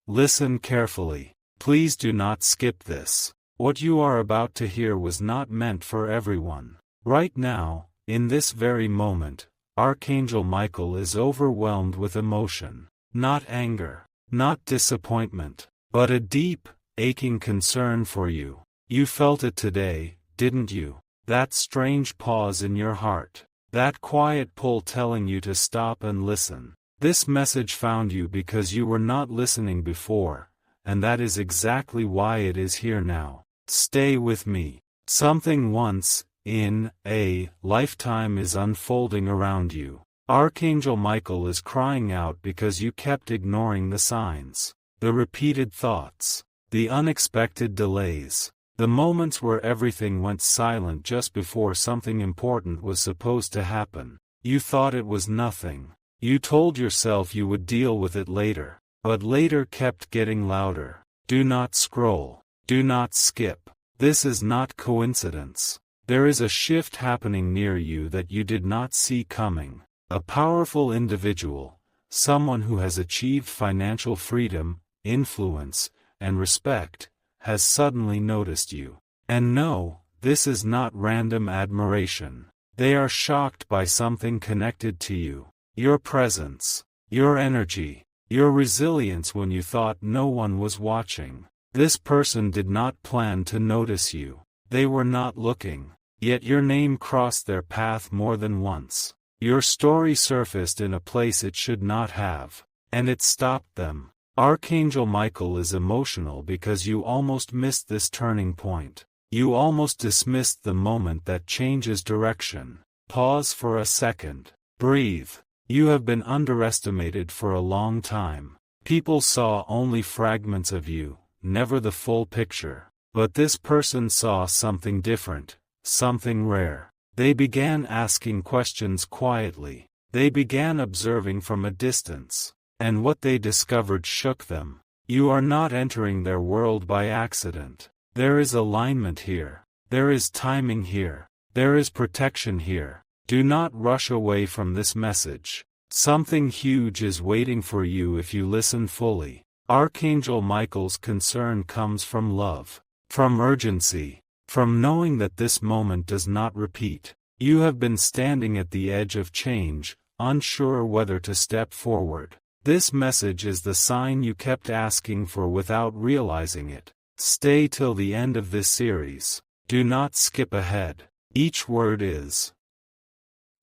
Listen carefully. Please do not skip this. What you are about to hear was not meant for everyone. Right now, in this very moment, Archangel Michael is overwhelmed with emotion. Not anger, not disappointment, but a deep, aching concern for you. You felt it today, didn't you? That strange pause in your heart. That quiet pull telling you to stop and listen. This message found you because you were not listening before, and that is exactly why it is here now. Stay with me. Something once, in a lifetime is unfolding around you. Archangel Michael is crying out because you kept ignoring the signs, the repeated thoughts, the unexpected delays, the moments where everything went silent just before something important was supposed to happen. You thought it was nothing. You told yourself you would deal with it later, but later kept getting louder. Do not scroll. Do not skip. This is not coincidence. There is a shift happening near you that you did not see coming. A powerful individual, someone who has achieved financial freedom, influence, and respect, has suddenly noticed you. And no, this is not random admiration. They are shocked by something connected to you. Your presence, your energy, your resilience when you thought no one was watching. This person did not plan to notice you. They were not looking. Yet your name crossed their path more than once. Your story surfaced in a place it should not have, and it stopped them. Archangel Michael is emotional because you almost missed this turning point. You almost dismissed the moment that changes direction. Pause for a second. Breathe. You have been underestimated for a long time. People saw only fragments of you, never the full picture. But this person saw something different. Something rare. They began asking questions quietly. They began observing from a distance. And what they discovered shook them. You are not entering their world by accident. There is alignment here. There is timing here. There is protection here. Do not rush away from this message. Something huge is waiting for you if you listen fully. Archangel Michael's concern comes from love. From urgency. From knowing that this moment does not repeat. You have been standing at the edge of change, unsure whether to step forward. This message is the sign you kept asking for without realizing it. Stay till the end of this series. Do not skip ahead. Each word is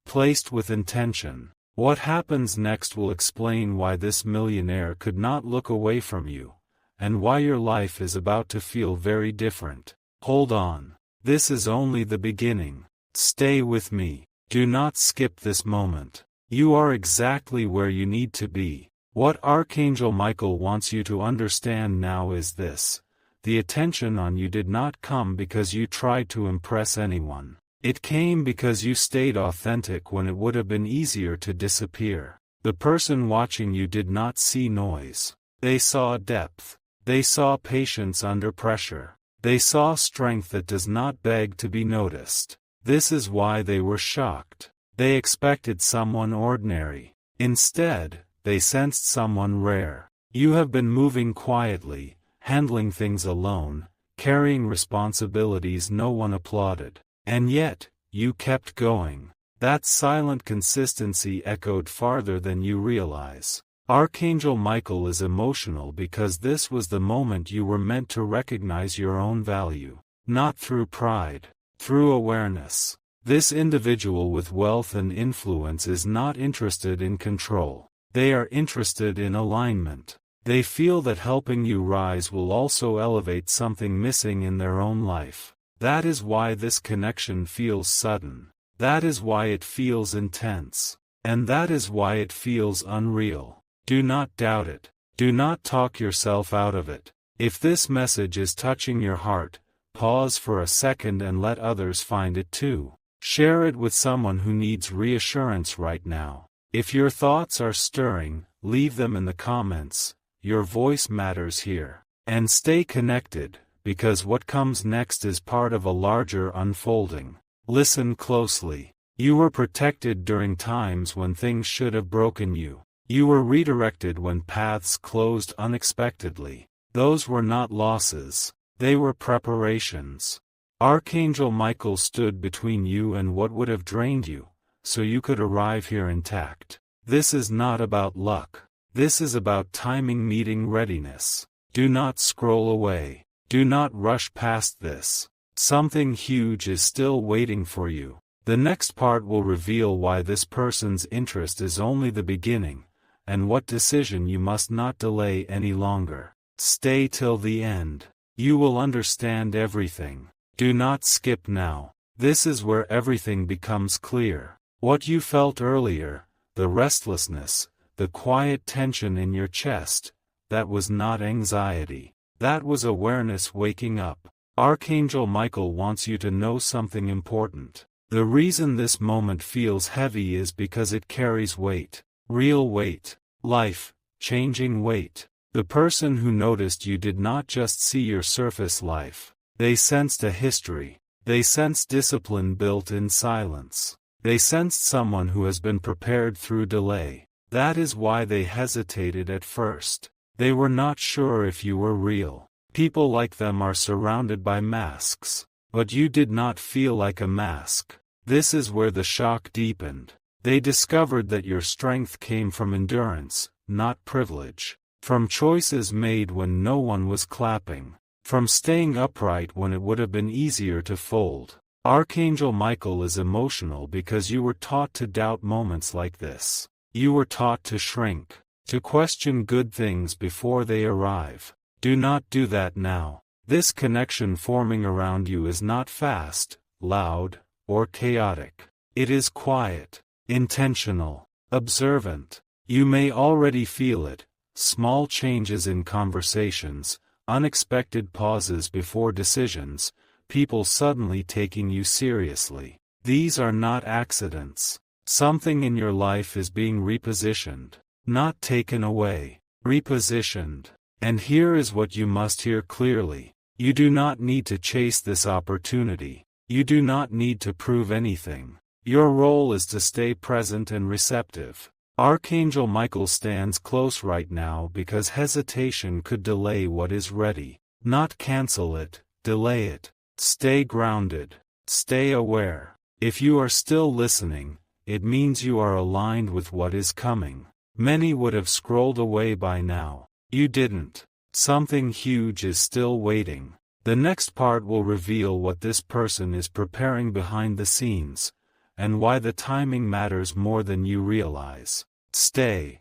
placed with intention. What happens next will explain why this millionaire could not look away from you, and why your life is about to feel very different. Hold on. This is only the beginning. Stay with me. Do not skip this moment. You are exactly where you need to be. What Archangel Michael wants you to understand now is this. The attention on you did not come because you tried to impress anyone. It came because you stayed authentic when it would have been easier to disappear. The person watching you did not see noise. They saw depth. They saw patience under pressure. They saw strength that does not beg to be noticed. This is why they were shocked. They expected someone ordinary. Instead, they sensed someone rare. You have been moving quietly, handling things alone, carrying responsibilities no one applauded. And yet, you kept going. That silent consistency echoed farther than you realize. Archangel Michael is emotional because this was the moment you were meant to recognize your own value. Not through pride, through awareness. This individual with wealth and influence is not interested in control. They are interested in alignment. They feel that helping you rise will also elevate something missing in their own life. That is why this connection feels sudden. That is why it feels intense. And that is why it feels unreal. Do not doubt it. Do not talk yourself out of it. If this message is touching your heart, pause for a second and let others find it too. Share it with someone who needs reassurance right now. If your thoughts are stirring, leave them in the comments. Your voice matters here. And stay connected, because what comes next is part of a larger unfolding. Listen closely. You were protected during times when things should have broken you. You were redirected when paths closed unexpectedly. Those were not losses. They were preparations. Archangel Michael stood between you and what would have drained you, so you could arrive here intact. This is not about luck. This is about timing meeting readiness. Do not scroll away. Do not rush past this. Something huge is still waiting for you. The next part will reveal why this person's interest is only the beginning, and what decision you must not delay any longer. Stay till the end. You will understand everything. Do not skip now. This is where everything becomes clear. What you felt earlier, the restlessness, the quiet tension in your chest, that was not anxiety. That was awareness waking up. Archangel Michael wants you to know something important. The reason this moment feels heavy is because it carries weight. Real weight. Life-changing weight. The person who noticed you did not just see your surface life. They sensed a history. They sensed discipline built in silence. They sensed someone who has been prepared through delay. That is why they hesitated at first. They were not sure if you were real. People like them are surrounded by masks. But you did not feel like a mask. This is where the shock deepened. They discovered that your strength came from endurance, not privilege. From choices made when no one was clapping. From staying upright when it would have been easier to fold. Archangel Michael is emotional because you were taught to doubt moments like this. You were taught to shrink, to question good things before they arrive. Do not do that now. This connection forming around you is not fast, loud, or chaotic. It is quiet, intentional, observant. You may already feel it. Small changes in conversations, unexpected pauses before decisions, people suddenly taking you seriously. These are not accidents. Something in your life is being repositioned, not taken away, repositioned. And here is what you must hear clearly. You do not need to chase this opportunity. You do not need to prove anything. Your role is to stay present and receptive. Archangel Michael stands close right now because hesitation could delay what is ready. Not cancel it, delay it. Stay grounded. Stay aware. If you are still listening, it means you are aligned with what is coming. Many would have scrolled away by now. You didn't. Something huge is still waiting. The next part will reveal what this person is preparing behind the scenes, and why the timing matters more than you realize. Stay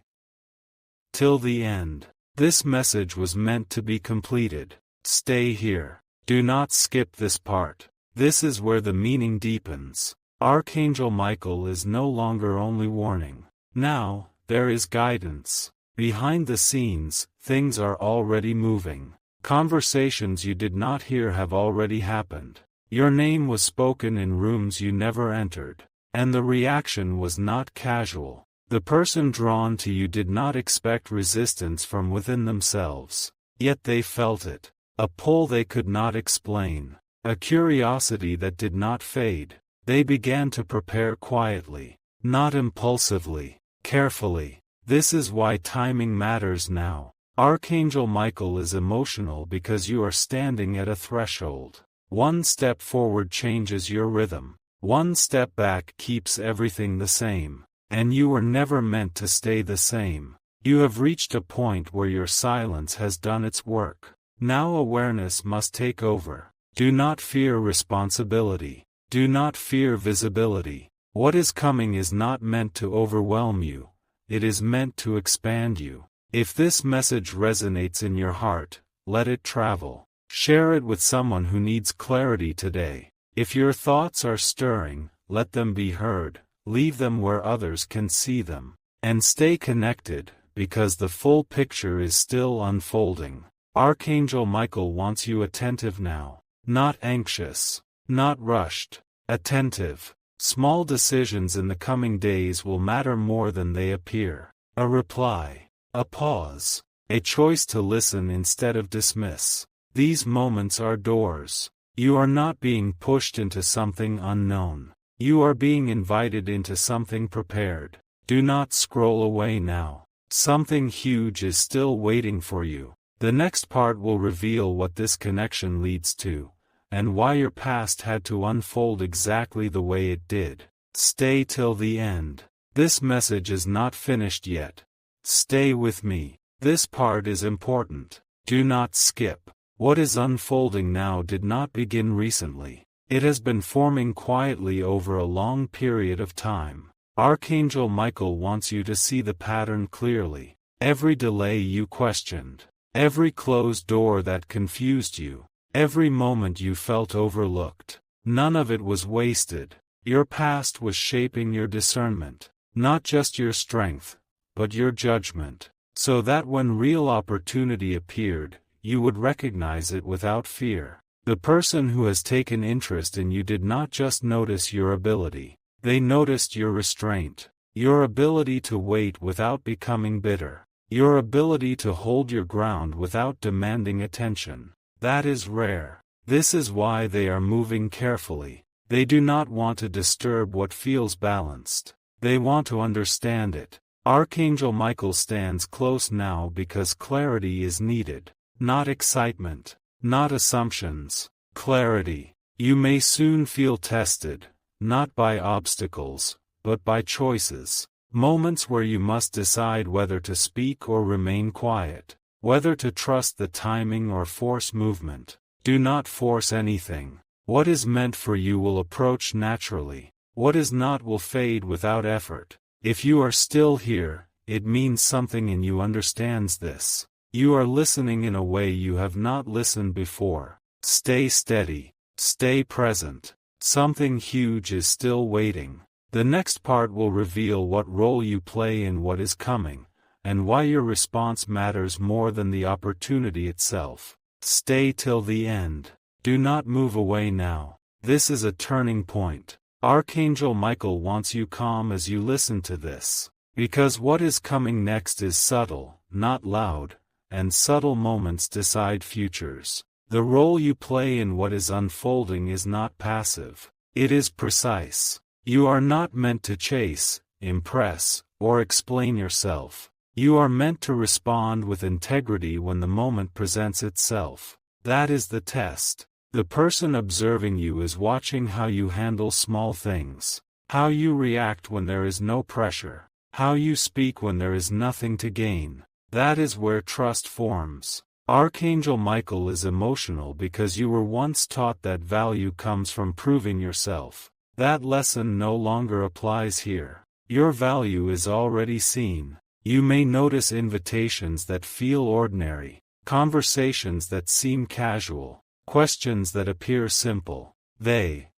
till the end. This message was meant to be completed. Stay here. Do not skip this part. This is where the meaning deepens. Archangel Michael is no longer only warning. Now, there is guidance. Behind the scenes, things are already moving. Conversations you did not hear have already happened. Your name was spoken in rooms you never entered. And the reaction was not casual. The person drawn to you did not expect resistance from within themselves. Yet they felt it. A pull they could not explain. A curiosity that did not fade. They began to prepare quietly. Not impulsively. Carefully. This is why timing matters now. Archangel Michael is emotional because you are standing at a threshold. One step forward changes your rhythm. One step back keeps everything the same. And you were never meant to stay the same. You have reached a point where your silence has done its work. Now awareness must take over. Do not fear responsibility. Do not fear visibility. What is coming is not meant to overwhelm you. It is meant to expand you. If this message resonates in your heart, let it travel. Share it with someone who needs clarity today. If your thoughts are stirring, let them be heard. Leave them where others can see them. And stay connected, because the full picture is still unfolding. Archangel Michael wants you attentive now. Not anxious. Not rushed. Attentive. Small decisions in the coming days will matter more than they appear. A reply. A pause. A choice to listen instead of dismiss. These moments are doors. You are not being pushed into something unknown. You are being invited into something prepared. Do not scroll away now. Something huge is still waiting for you. The next part will reveal what this connection leads to, and why your past had to unfold exactly the way it did. Stay till the end. This message is not finished yet. Stay with me. This part is important. Do not skip. What is unfolding now did not begin recently. It has been forming quietly over a long period of time. Archangel Michael wants you to see the pattern clearly. Every delay you questioned, every closed door that confused you, every moment you felt overlooked, none of it was wasted. Your past was shaping your discernment, not just your strength, but your judgment, so that when real opportunity appeared, you would recognize it without fear. The person who has taken interest in you did not just notice your ability, they noticed your restraint, your ability to wait without becoming bitter, your ability to hold your ground without demanding attention. That is rare. This is why they are moving carefully. They do not want to disturb what feels balanced. They want to understand it. Archangel Michael stands close now because clarity is needed. Not excitement. Not assumptions. Clarity. You may soon feel tested, not by obstacles, but by choices. Moments where you must decide whether to speak or remain quiet, whether to trust the timing or force movement. Do not force anything. What is meant for you will approach naturally. What is not will fade without effort. If you are still here, it means something in you understands this. You are listening in a way you have not listened before. Stay steady. Stay present. Something huge is still waiting. The next part will reveal what role you play in what is coming, and why your response matters more than the opportunity itself. Stay till the end. Do not move away now. This is a turning point. Archangel Michael wants you calm as you listen to this, because what is coming next is subtle, not loud, and subtle moments decide futures. The role you play in what is unfolding is not passive. It is precise. You are not meant to chase, impress, or explain yourself. You are meant to respond with integrity when the moment presents itself. That is the test. The person observing you is watching how you handle small things, how you react when there is no pressure, how you speak when there is nothing to gain. That is where trust forms. Archangel Michael is emotional because you were once taught that value comes from proving yourself. That lesson no longer applies here. Your value is already seen. You may notice invitations that feel ordinary, conversations that seem casual, questions that appear simple. They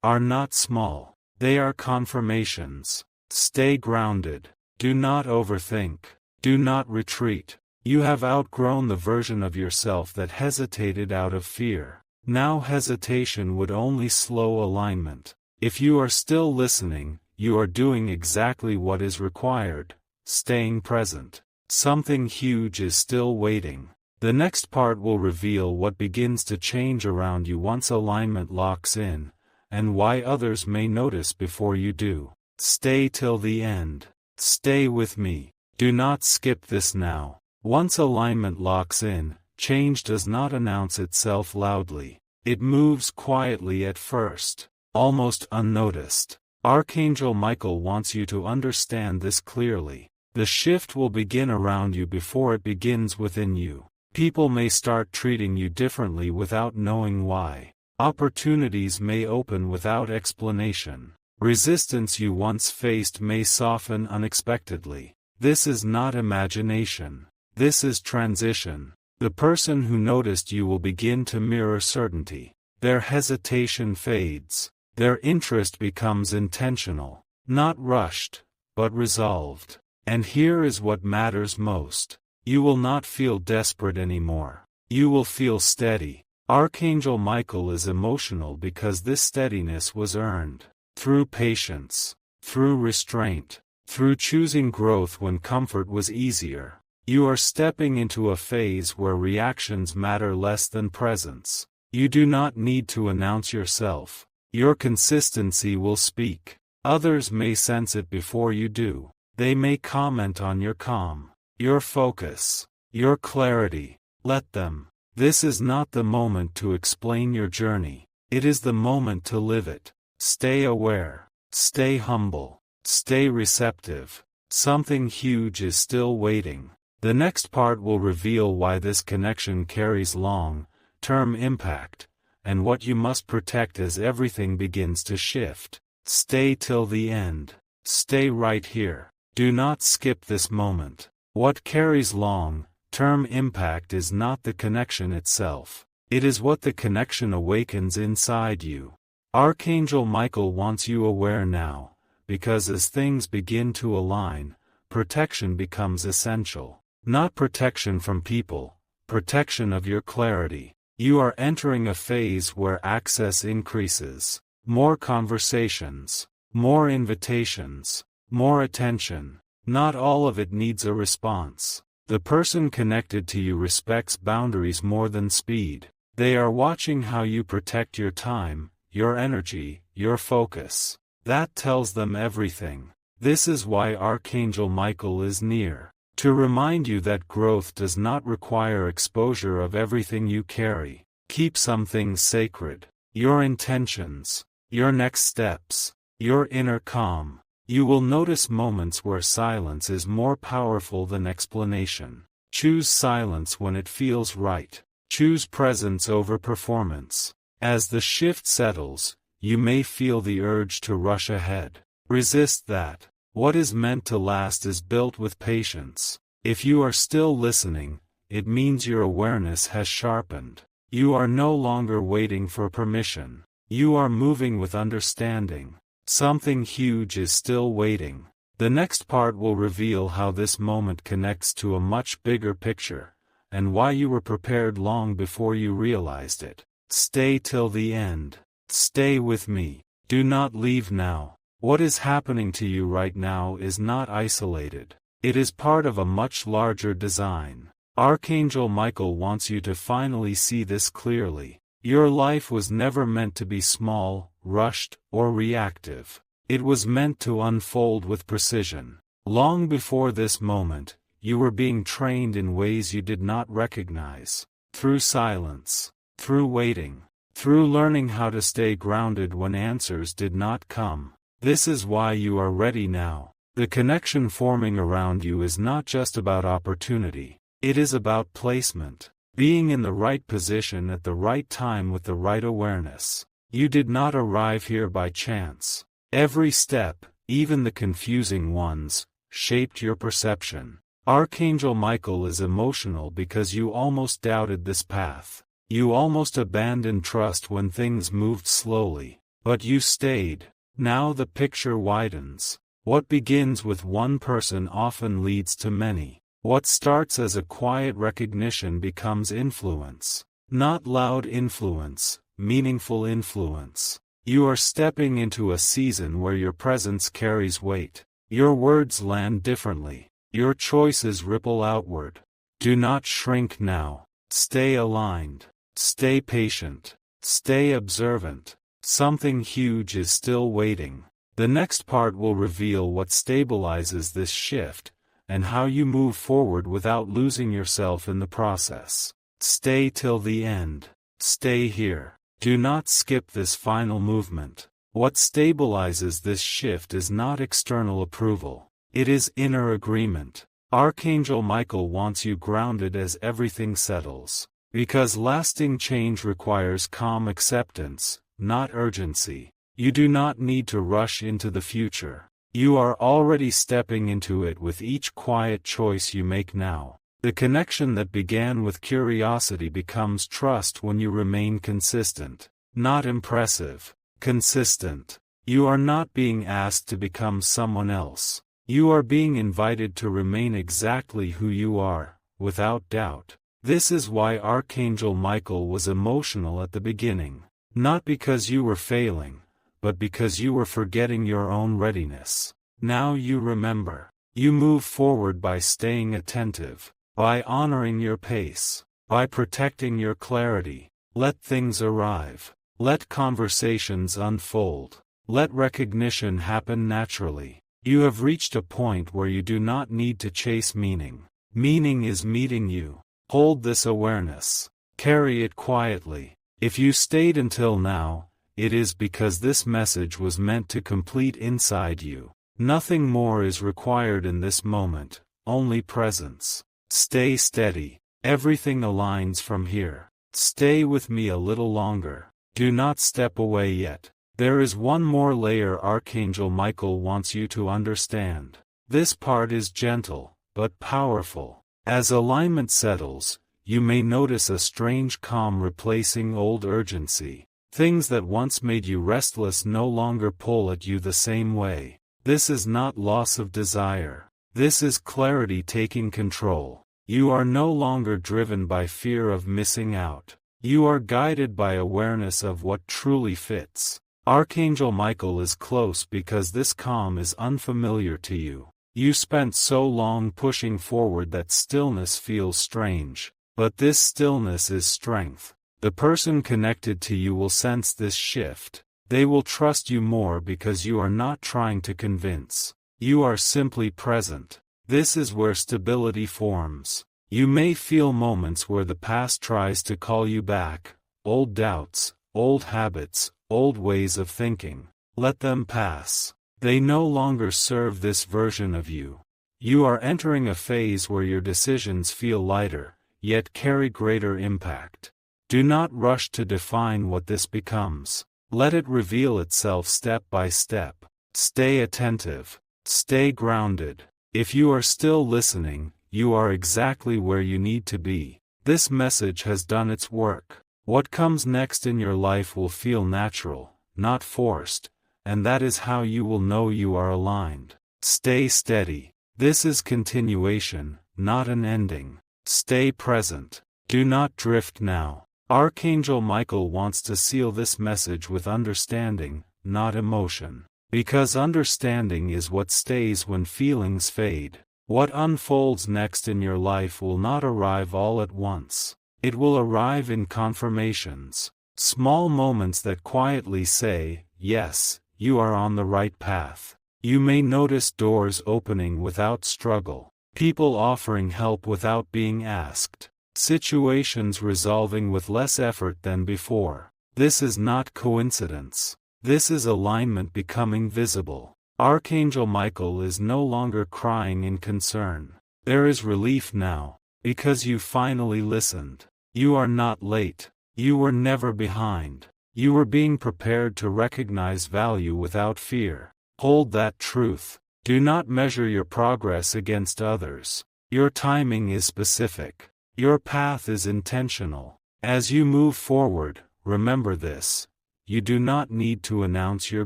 are not small. They are confirmations. Stay grounded. Do not overthink. Do not retreat. You have outgrown the version of yourself that hesitated out of fear. Now hesitation would only slow alignment. If you are still listening, you are doing exactly what is required, staying present. Something huge is still waiting. The next part will reveal what begins to change around you once alignment locks in, and why others may notice before you do. Stay till the end. Stay with me. Do not skip this now. Once alignment locks in, change does not announce itself loudly. It moves quietly at first, almost unnoticed. Archangel Michael wants you to understand this clearly. The shift will begin around you before it begins within you. People may start treating you differently without knowing why. Opportunities may open without explanation. Resistance you once faced may soften unexpectedly. This is not imagination. This is transition. The person who noticed you will begin to mirror certainty. Their hesitation fades. Their interest becomes intentional, not rushed, but resolved. And here is what matters most. You will not feel desperate anymore. You will feel steady. Archangel Michael is emotional because this steadiness was earned. Through patience. Through restraint. Through choosing growth when comfort was easier. You are stepping into a phase where reactions matter less than presence. You do not need to announce yourself. Your consistency will speak. Others may sense it before you do. They may comment on your calm, your focus, your clarity. Let them. This is not the moment to explain your journey. It is the moment to live it. Stay aware. Stay humble. Stay receptive. Something huge is still waiting. The next part will reveal why this connection carries long-term impact, and what you must protect as everything begins to shift. Stay till the end. Stay right here. Do not skip this moment. What carries long-term impact is not the connection itself. It is what the connection awakens inside you. Archangel Michael wants you aware now, because as things begin to align, protection becomes essential. Not protection from people, protection of your clarity. You are entering a phase where access increases. More conversations, more invitations, more attention. Not all of it needs a response. The person connected to you respects boundaries more than speed. They are watching how you protect your time, your energy, your focus. That tells them everything. This is why Archangel Michael is near. To remind you that growth does not require exposure of everything you carry. Keep some things sacred. Your intentions, your next steps, your inner calm. You will notice moments where silence is more powerful than explanation. Choose silence when it feels right. Choose presence over performance. As the shift settles, you may feel the urge to rush ahead. Resist that. What is meant to last is built with patience. If you are still listening, it means your awareness has sharpened. You are no longer waiting for permission. You are moving with understanding. Something huge is still waiting. The next part will reveal how this moment connects to a much bigger picture, and why you were prepared long before you realized it. Stay till the end. Stay with me. Do not leave now. What is happening to you right now is not isolated. It is part of a much larger design. Archangel Michael wants you to finally see this clearly. Your life was never meant to be small, rushed, or reactive. It was meant to unfold with precision. Long before this moment, you were being trained in ways you did not recognize. Through silence, through waiting, through learning how to stay grounded when answers did not come. This is why you are ready now. The connection forming around you is not just about opportunity. It is about placement. Being in the right position at the right time with the right awareness. You did not arrive here by chance. Every step, even the confusing ones, shaped your perception. Archangel Michael is emotional because you almost doubted this path. You almost abandoned trust when things moved slowly. But you stayed. Now the picture widens. What begins with one person often leads to many. What starts as a quiet recognition becomes influence. Not loud influence, meaningful influence. You are stepping into a season where your presence carries weight. Your words land differently. Your choices ripple outward. Do not shrink now. Stay aligned. Stay patient. Stay observant. Something huge is still waiting. The next part will reveal what stabilizes this shift, and how you move forward without losing yourself in the process. Stay till the end. Stay here. Do not skip this final movement. What stabilizes this shift is not external approval. It is inner agreement. Archangel Michael wants you grounded as everything settles. Because lasting change requires calm acceptance, not urgency. You do not need to rush into the future. You are already stepping into it with each quiet choice you make now. The connection that began with curiosity becomes trust when you remain consistent. Not impressive. Consistent. You are not being asked to become someone else. You are being invited to remain exactly who you are, without doubt. This is why Archangel Michael was emotional at the beginning. Not because you were failing, but because you were forgetting your own readiness. Now you remember. You move forward by staying attentive, by honoring your pace, by protecting your clarity. Let things arrive. Let conversations unfold. Let recognition happen naturally. You have reached a point where you do not need to chase meaning. Meaning is meeting you. Hold this awareness. Carry it quietly. If you stayed until now, it is because this message was meant to complete inside you. Nothing more is required in this moment, only presence. Stay steady. Everything aligns from here. Stay with me a little longer. Do not step away yet. There is one more layer Archangel Michael wants you to understand. This part is gentle, but powerful. As alignment settles, you may notice a strange calm replacing old urgency. Things that once made you restless no longer pull at you the same way. This is not loss of desire. This is clarity taking control. You are no longer driven by fear of missing out. You are guided by awareness of what truly fits. Archangel Michael is close because this calm is unfamiliar to you. You spent so long pushing forward that stillness feels strange. But this stillness is strength. The person connected to you will sense this shift. They will trust you more because you are not trying to convince. You are simply present. This is where stability forms. You may feel moments where the past tries to call you back. Old doubts, old habits, old ways of thinking. Let them pass. They no longer serve this version of you. You are entering a phase where your decisions feel lighter, yet carry greater impact. Do not rush to define what this becomes. Let it reveal itself step by step. Stay attentive. Stay grounded. If you are still listening, you are exactly where you need to be. This message has done its work. What comes next in your life will feel natural, not forced, and that is how you will know you are aligned. Stay steady. This is continuation, not an ending. Stay present. Do not drift now. Archangel Michael wants to seal this message with understanding, not emotion. Because understanding is what stays when feelings fade. What unfolds next in your life will not arrive all at once. It will arrive in confirmations. Small moments that quietly say, yes, you are on the right path. You may notice doors opening without struggle. People offering help without being asked. Situations resolving with less effort than before. This is not coincidence. This is alignment becoming visible. Archangel Michael is no longer crying in concern. There is relief now, because you finally listened. You are not late. You were never behind. You were being prepared to recognize value without fear. Hold that truth. Do not measure your progress against others. Your timing is specific. Your path is intentional. As you move forward, remember this. You do not need to announce your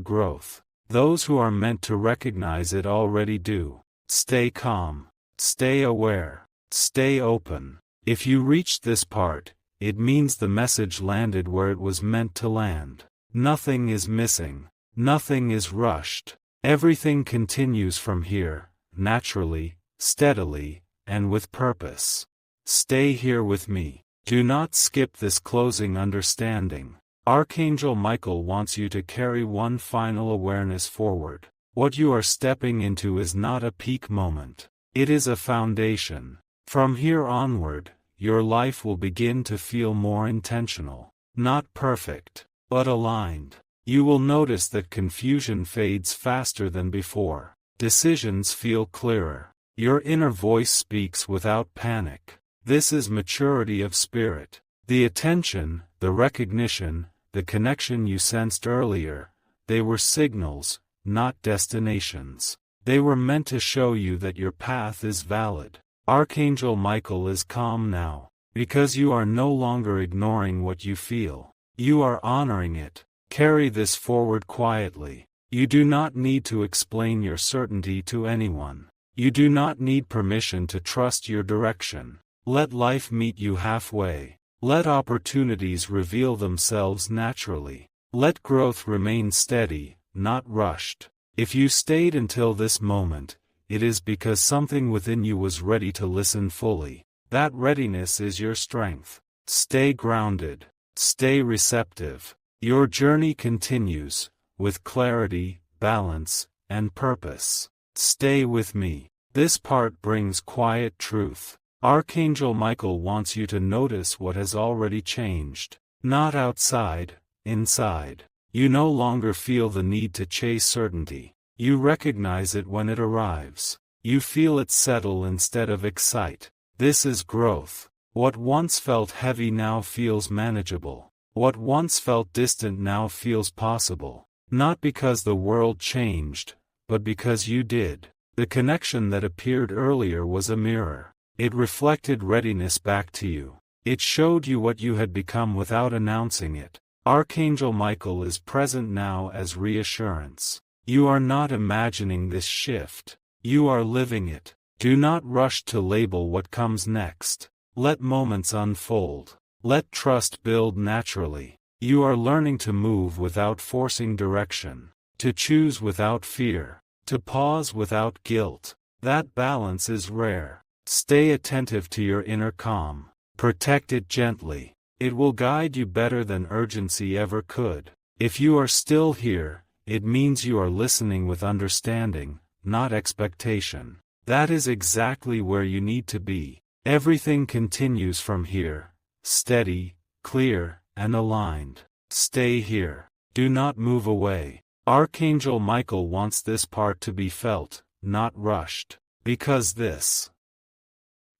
growth. Those who are meant to recognize it already do. Stay calm. Stay aware. Stay open. If you reached this part, it means the message landed where it was meant to land. Nothing is missing. Nothing is rushed. Everything continues from here, naturally, steadily, and with purpose. Stay here with me. Do not skip this closing understanding. Archangel Michael wants you to carry one final awareness forward. What you are stepping into is not a peak moment. It is a foundation. From here onward, your life will begin to feel more intentional. Not perfect, but aligned. You will notice that confusion fades faster than before. Decisions feel clearer. Your inner voice speaks without panic. This is maturity of spirit. The attention, the recognition, the connection you sensed earlier, they were signals, not destinations. They were meant to show you that your path is valid. Archangel Michael is calm now, because you are no longer ignoring what you feel. You are honoring it. Carry this forward quietly. You do not need to explain your certainty to anyone. You do not need permission to trust your direction. Let life meet you halfway. Let opportunities reveal themselves naturally. Let growth remain steady, not rushed. If you stayed until this moment, it is because something within you was ready to listen fully. That readiness is your strength. Stay grounded. Stay receptive. Your journey continues, with clarity, balance, and purpose. Stay with me. This part brings quiet truth. Archangel Michael wants you to notice what has already changed. Not outside, inside. You no longer feel the need to chase certainty. You recognize it when it arrives. You feel it settle instead of excite. This is growth. What once felt heavy now feels manageable. What once felt distant now feels possible. Not because the world changed, but because you did. The connection that appeared earlier was a mirror. It reflected readiness back to you. It showed you what you had become without announcing it. Archangel Michael is present now as reassurance. You are not imagining this shift. You are living it. Do not rush to label what comes next. Let moments unfold. Let trust build naturally. You are learning to move without forcing direction. To choose without fear. To pause without guilt. That balance is rare. Stay attentive to your inner calm. Protect it gently. It will guide you better than urgency ever could. If you are still here, it means you are listening with understanding, not expectation. That is exactly where you need to be. Everything continues from here, steady, clear, and aligned. Stay here. Do not move away. Archangel Michael wants this part to be felt, not rushed. Because this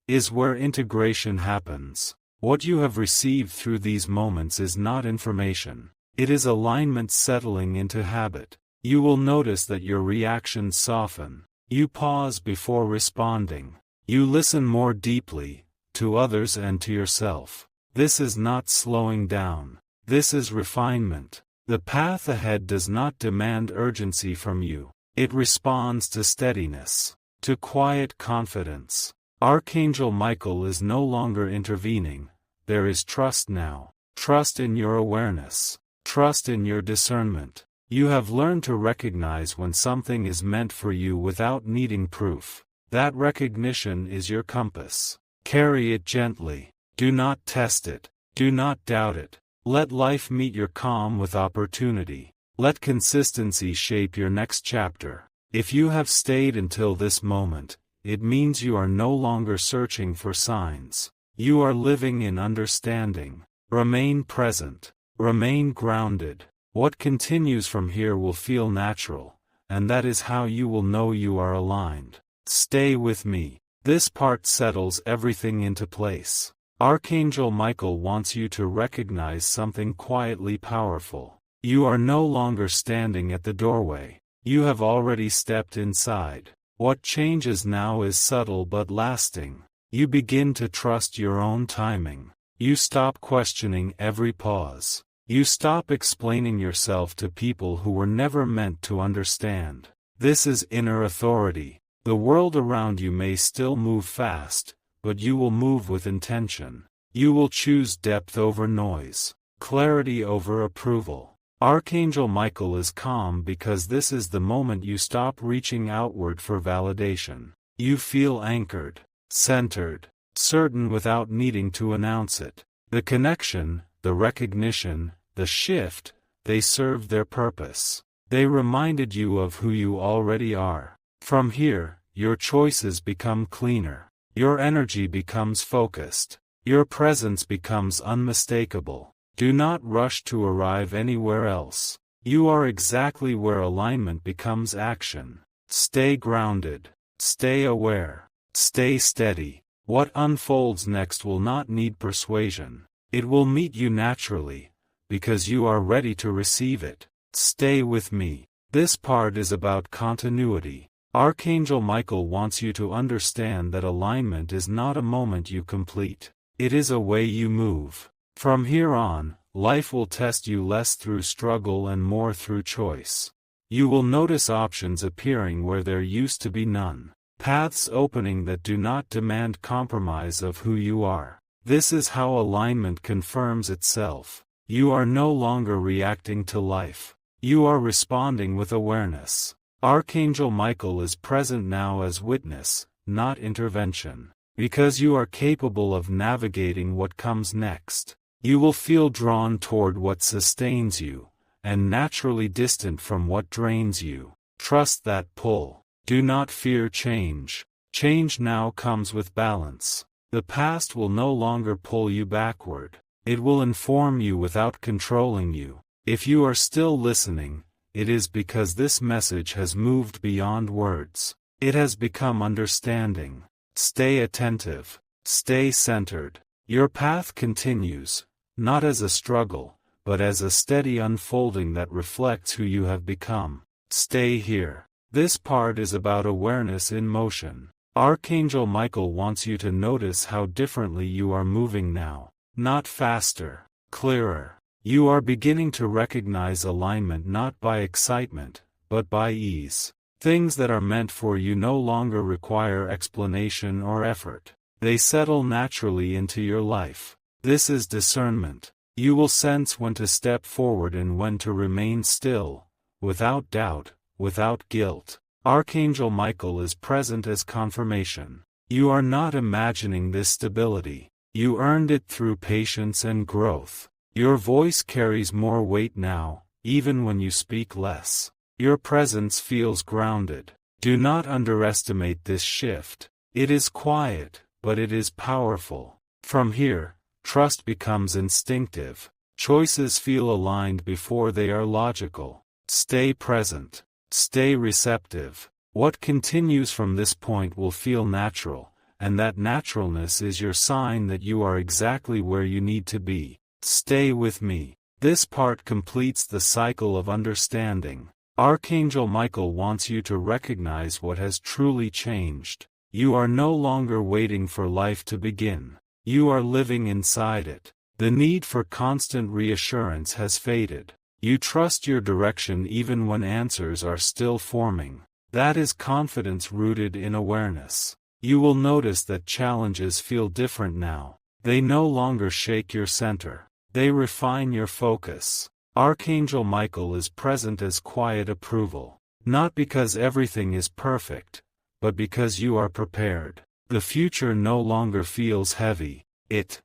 is where integration happens. What you have received through these moments is not information. It is alignment settling into habit. You will notice that your reactions soften. You pause before responding. You listen more deeply, to others and to yourself. This is not slowing down. This is refinement. The path ahead does not demand urgency from you. It responds to steadiness, to quiet confidence. Archangel Michael is no longer intervening. There is trust now. Trust in your awareness. Trust in your discernment. You have learned to recognize when something is meant for you without needing proof. That recognition is your compass. Carry it gently. Do not test it. Do not doubt it. Let life meet your calm with opportunity. Let consistency shape your next chapter. If you have stayed until this moment, it means you are no longer searching for signs. You are living in understanding. Remain present. Remain grounded. What continues from here will feel natural, and that is how you will know you are aligned. Stay with me. This part settles everything into place. Archangel Michael wants you to recognize something quietly powerful. You are no longer standing at the doorway. You have already stepped inside. What changes now is subtle but lasting. You begin to trust your own timing. You stop questioning every pause. You stop explaining yourself to people who were never meant to understand. This is inner authority. The world around you may still move fast, but you will move with intention. You will choose depth over noise, clarity over approval. Archangel Michael is calm because this is the moment you stop reaching outward for validation. You feel anchored, centered, certain without needing to announce it. The connection, the recognition, the shift, they served their purpose. They reminded you of who you already are. From here, your choices become cleaner. Your energy becomes focused. Your presence becomes unmistakable. Do not rush to arrive anywhere else. You are exactly where alignment becomes action. Stay grounded. Stay aware. Stay steady. What unfolds next will not need persuasion. It will meet you naturally, because you are ready to receive it. Stay with me. This part is about continuity. Archangel Michael wants you to understand that alignment is not a moment you complete. It is a way you move. From here on, life will test you less through struggle and more through choice. You will notice options appearing where there used to be none. Paths opening that do not demand compromise of who you are. This is how alignment confirms itself. You are no longer reacting to life. You are responding with awareness. Archangel Michael is present now as witness, not intervention. Because you are capable of navigating what comes next. You will feel drawn toward what sustains you, and naturally distant from what drains you. Trust that pull. Do not fear change. Change now comes with balance. The past will no longer pull you backward. It will inform you without controlling you. If you are still listening, it is because this message has moved beyond words. It has become understanding. Stay attentive. Stay centered. Your path continues, not as a struggle, but as a steady unfolding that reflects who you have become. Stay here. This part is about awareness in motion. Archangel Michael wants you to notice how differently you are moving now. Not faster, clearer. You are beginning to recognize alignment not by excitement, but by ease. Things that are meant for you no longer require explanation or effort. They settle naturally into your life. This is discernment. You will sense when to step forward and when to remain still, without doubt, without guilt. Archangel Michael is present as confirmation. You are not imagining this stability. You earned it through patience and growth. Your voice carries more weight now, even when you speak less. Your presence feels grounded. Do not underestimate this shift. It is quiet, but it is powerful. From here, trust becomes instinctive. Choices feel aligned before they are logical. Stay present. Stay receptive. What continues from this point will feel natural, and that naturalness is your sign that you are exactly where you need to be. Stay with me. This part completes the cycle of understanding. Archangel Michael wants you to recognize what has truly changed. You are no longer waiting for life to begin. You are living inside it. The need for constant reassurance has faded. You trust your direction even when answers are still forming. That is confidence rooted in awareness. You will notice that challenges feel different now. They no longer shake your center. They refine your focus. Archangel Michael is present as quiet approval. Not because everything is perfect, but because you are prepared. The future no longer feels heavy. It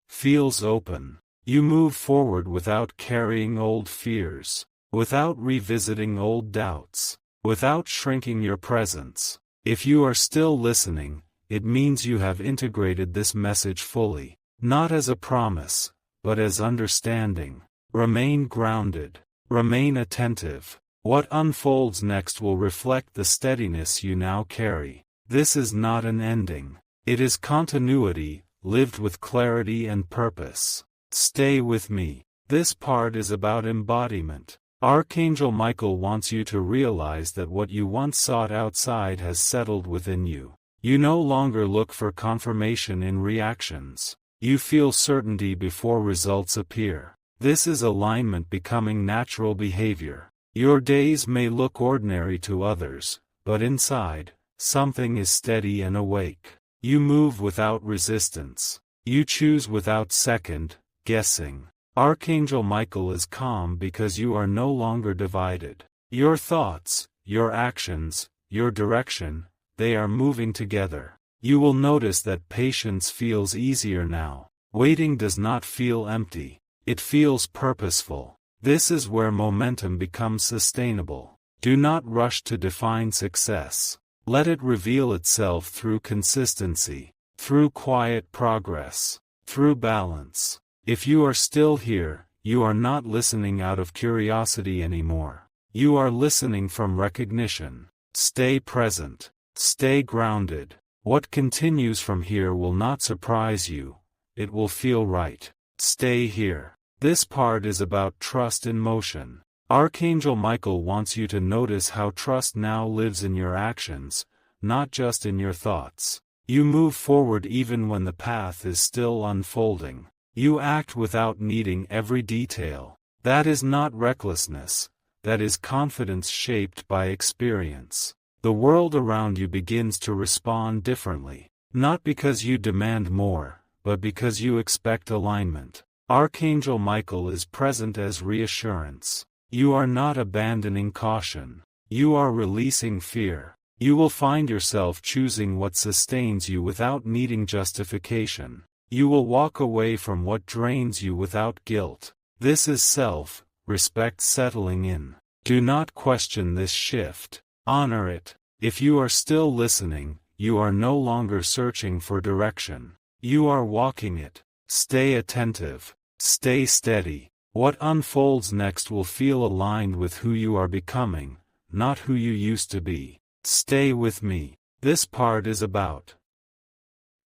feels open. You move forward without carrying old fears, without revisiting old doubts, without shrinking your presence. If you are still listening, it means you have integrated this message fully, not as a promise, but as understanding. Remain grounded. Remain attentive. What unfolds next will reflect the steadiness you now carry. This is not an ending. It is continuity, lived with clarity and purpose. Stay with me. This part is about embodiment. Archangel Michael wants you to realize that what you once sought outside has settled within you. You no longer look for confirmation in reactions. You feel certainty before results appear. This is alignment becoming natural behavior. Your days may look ordinary to others, but inside, something is steady and awake. You move without resistance. You choose without second guessing. Archangel Michael is calm because you are no longer divided. Your thoughts, your actions, your direction, they are moving together. You will notice that patience feels easier now. Waiting does not feel empty. It feels purposeful. This is where momentum becomes sustainable. Do not rush to define success. Let it reveal itself through consistency, through quiet progress, through balance. If you are still here, you are not listening out of curiosity anymore. You are listening from recognition. Stay present. Stay grounded. What continues from here will not surprise you. It will feel right. Stay here. This part is about trust in motion. Archangel Michael wants you to notice how trust now lives in your actions, not just in your thoughts. You move forward even when the path is still unfolding. You act without needing every detail. That is not recklessness. That is confidence shaped by experience. The world around you begins to respond differently. Not because you demand more, but because you expect alignment. Archangel Michael is present as reassurance. You are not abandoning caution. You are releasing fear. You will find yourself choosing what sustains you without needing justification. You will walk away from what drains you without guilt. This is self-respect settling in. Do not question this shift. Honor it. If you are still listening, you are no longer searching for direction. You are walking it. Stay attentive. Stay steady. What unfolds next will feel aligned with who you are becoming, not who you used to be. Stay with me. This part is about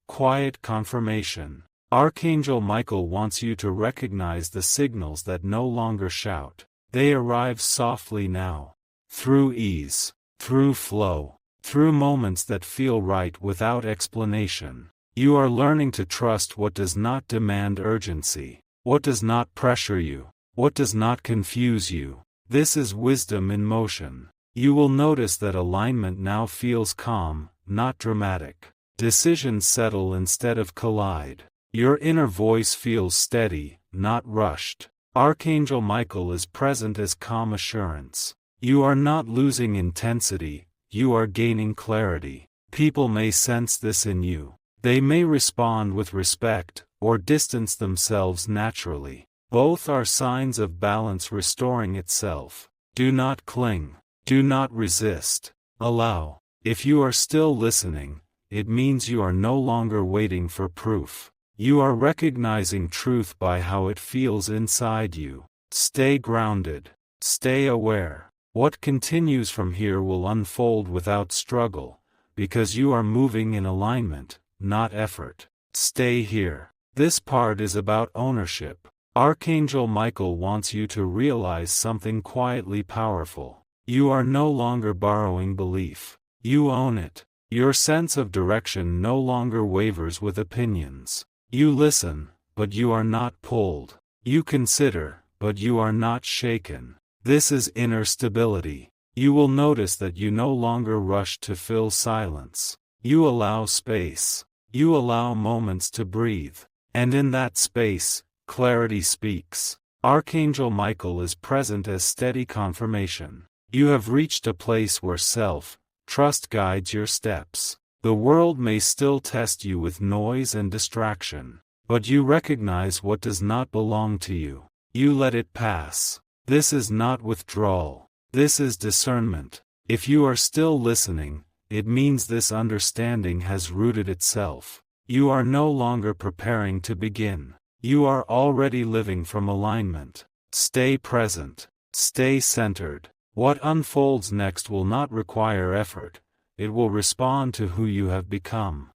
quiet confirmation. Archangel Michael wants you to recognize the signals that no longer shout. They arrive softly now. Through ease. Through flow. Through moments that feel right without explanation. You are learning to trust what does not demand urgency. What does not pressure you? What does not confuse you? This is wisdom in motion. You will notice that alignment now feels calm, not dramatic. Decisions settle instead of collide. Your inner voice feels steady, not rushed. Archangel Michael is present as calm assurance. You are not losing intensity, you are gaining clarity. People may sense this in you. They may respond with respect, or distance themselves naturally. Both are signs of balance restoring itself. Do not cling. Do not resist. Allow. If you are still listening, it means you are no longer waiting for proof. You are recognizing truth by how it feels inside you. Stay grounded. Stay aware. What continues from here will unfold without struggle, because you are moving in alignment, not effort. Stay here. This part is about ownership. Archangel Michael wants you to realize something quietly powerful. You are no longer borrowing belief. You own it. Your sense of direction no longer wavers with opinions. You listen, but you are not pulled. You consider, but you are not shaken. This is inner stability. You will notice that you no longer rush to fill silence. You allow space. You allow moments to breathe. And in that space, clarity speaks. Archangel Michael is present as steady confirmation. You have reached a place where self-trust guides your steps. The world may still test you with noise and distraction, but you recognize what does not belong to you. You let it pass. This is not withdrawal. This is discernment. If you are still listening, it means this understanding has rooted itself. You are no longer preparing to begin. You are already living from alignment. Stay present. Stay centered. What unfolds next will not require effort. It will respond to who you have become.